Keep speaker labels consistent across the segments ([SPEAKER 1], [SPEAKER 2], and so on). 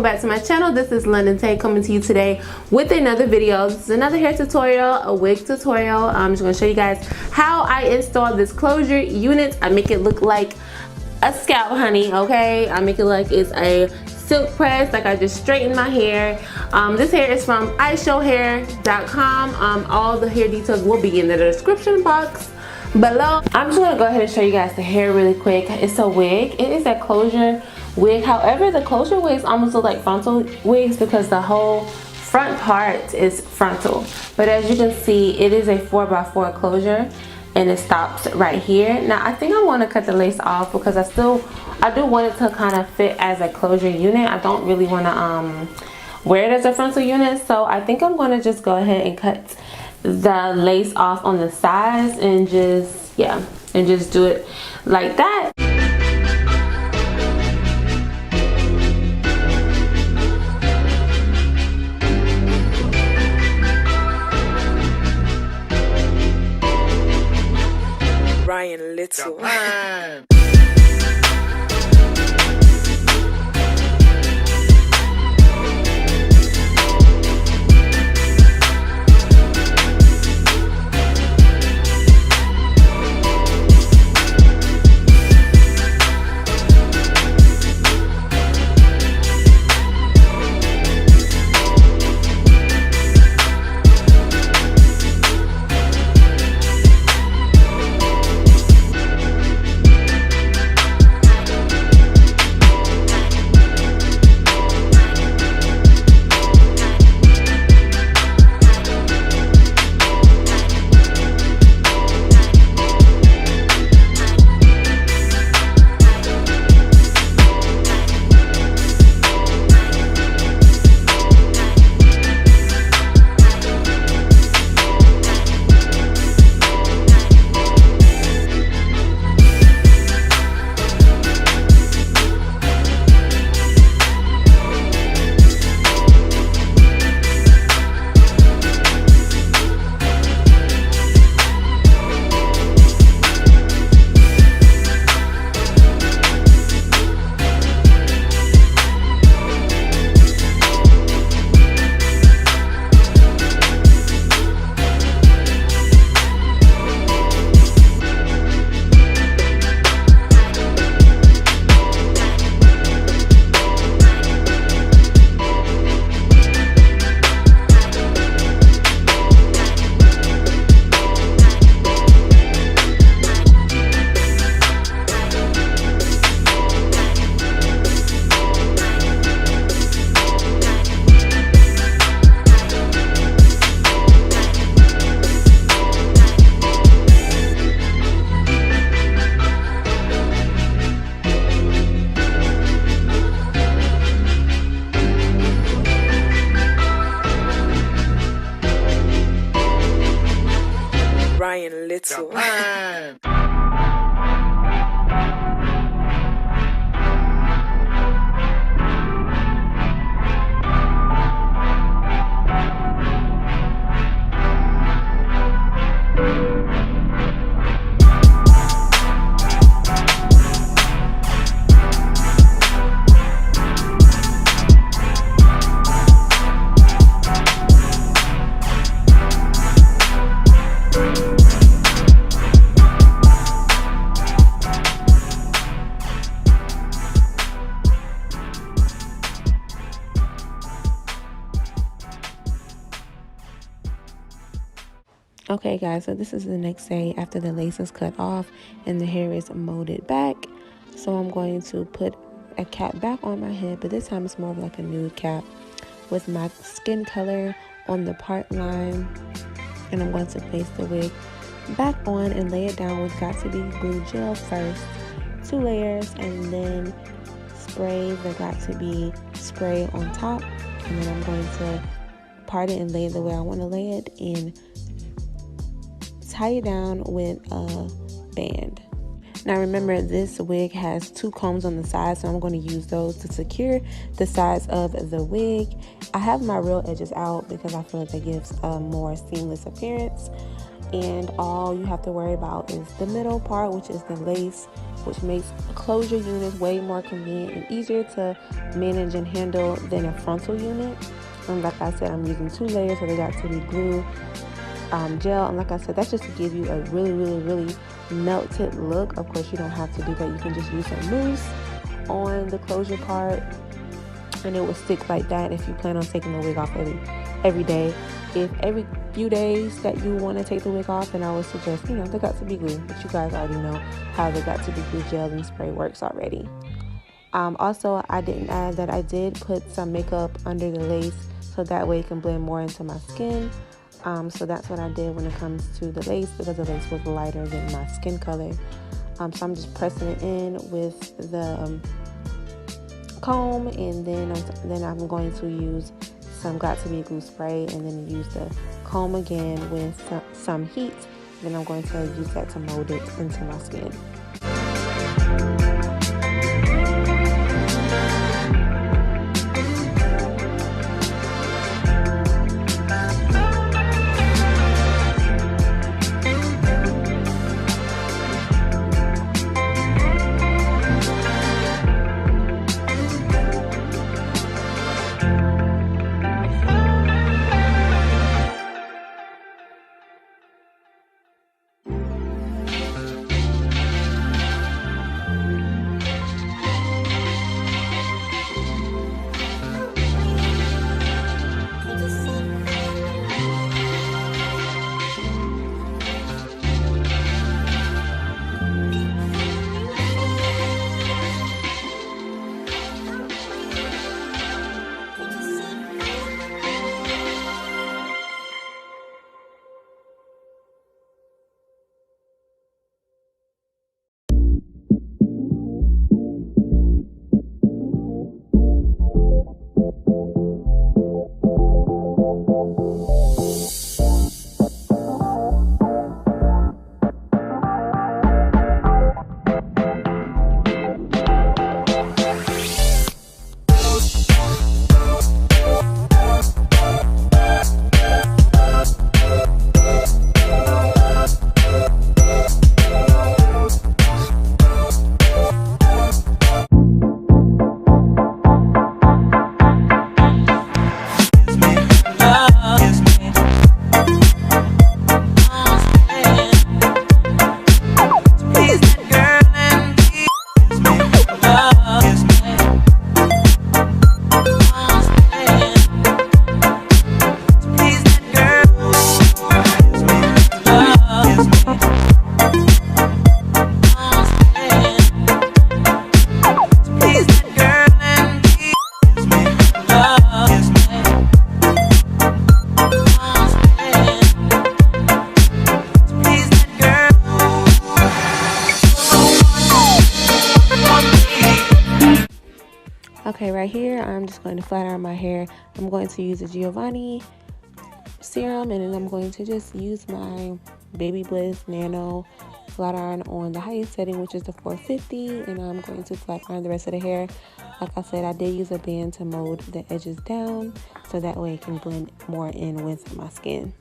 [SPEAKER 1] welcome back to my channel. This is London Tay coming to you today with another video. This is another hair tutorial, a wig tutorial. I'm just going to show you guys how I install this closure unit. I make it look like a scalp honey, okay? I make it like it's a silk press, like I just straightened my hair. This hair is from Ishowbeauty.com. All the hair details will be in the description box below. I'm just going to go ahead and show you guys the hair really quick. It's a wig. It is a closure wig. However, the closure wigs almost look like frontal wigs because the whole front part is frontal. But as you can see, it is a 4x4 closure and it stops right here. Now I think I want to cut the lace off because I do want it to kind of fit as a closure unit. I don't really want to wear it as a frontal unit, so I think I'm going to just go ahead and cut the lace off on the sides and just do it like that.
[SPEAKER 2] Ryan Little. Ryan Little.
[SPEAKER 1] Okay guys, so this is the next day after the lace is cut off and the hair is molded back. So I'm going to put a cap back on my head, but this time it's more of like a nude cap with my skin color on the part line. And I'm going to place the wig back on and lay it down with Got To Be glue gel first, 2 layers, and then spray the Got To Be spray on top. And then I'm going to part it and lay it the way I want to lay it and tie it down with a band. Now remember, this wig has 2 combs on the side, so I'm going to use those to secure the sides of the wig. I have my real edges out because I feel like that gives a more seamless appearance. and all you have to worry about is the middle part, which is the lace, which makes closure units way more convenient and easier to manage and handle than a frontal unit. And like I said, I'm using 2 layers, so they got to be glue, gel, and like I said, that's just to give you a really melted look. Of course, you don't have to do that. You can just use some mousse on the closure part, and it will stick like that if you plan on taking the wig off every day. If every few days that you want to take the wig off, then I would suggest, the got to be glue, but you guys already know how the got to be glue gel and spray works already. Also, I didn't add that I did put some makeup under the lace, so that way it can blend more into my skin. So that's what I did when it comes to the lace, because the lace was lighter than my skin color. So I'm just pressing it in with the comb, and then I'm going to use some got to be glue spray, and then use the comb again with some heat. Then I'm going to use that to mold it into my skin. Okay, right here, I'm just going to flat iron my hair. I'm going to use a Giovanni serum, and then I'm going to just use my Baby Bliss Nano flat iron on the highest setting, which is the 450, and I'm going to flat iron the rest of the hair. Like I said, I did use a band to mold the edges down, so that way it can blend more in with my skin.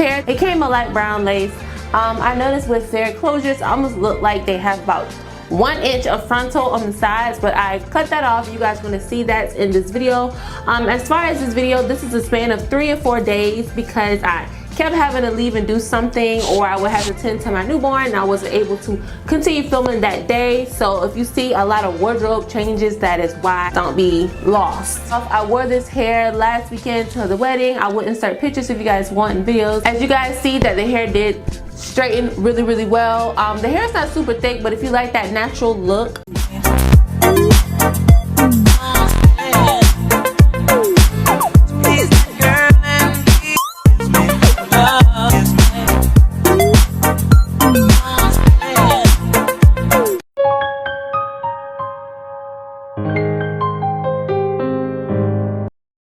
[SPEAKER 1] hair. It came a light brown lace. I noticed with their closures, almost look like they have about 1 inch of frontal on the sides, but I cut that off. You guys are going to see that in this video. As far as this video, this is a span of 3 or 4 days because I kept having to leave and do something, or I would have to tend to my newborn and I wasn't able to continue filming that day. So if you see a lot of wardrobe changes, that is why. Don't be lost. I wore this hair last weekend to the wedding. I will insert pictures if you guys want in videos. As you guys see that the hair did straighten really well. The hair is not super thick, but if you like that natural look,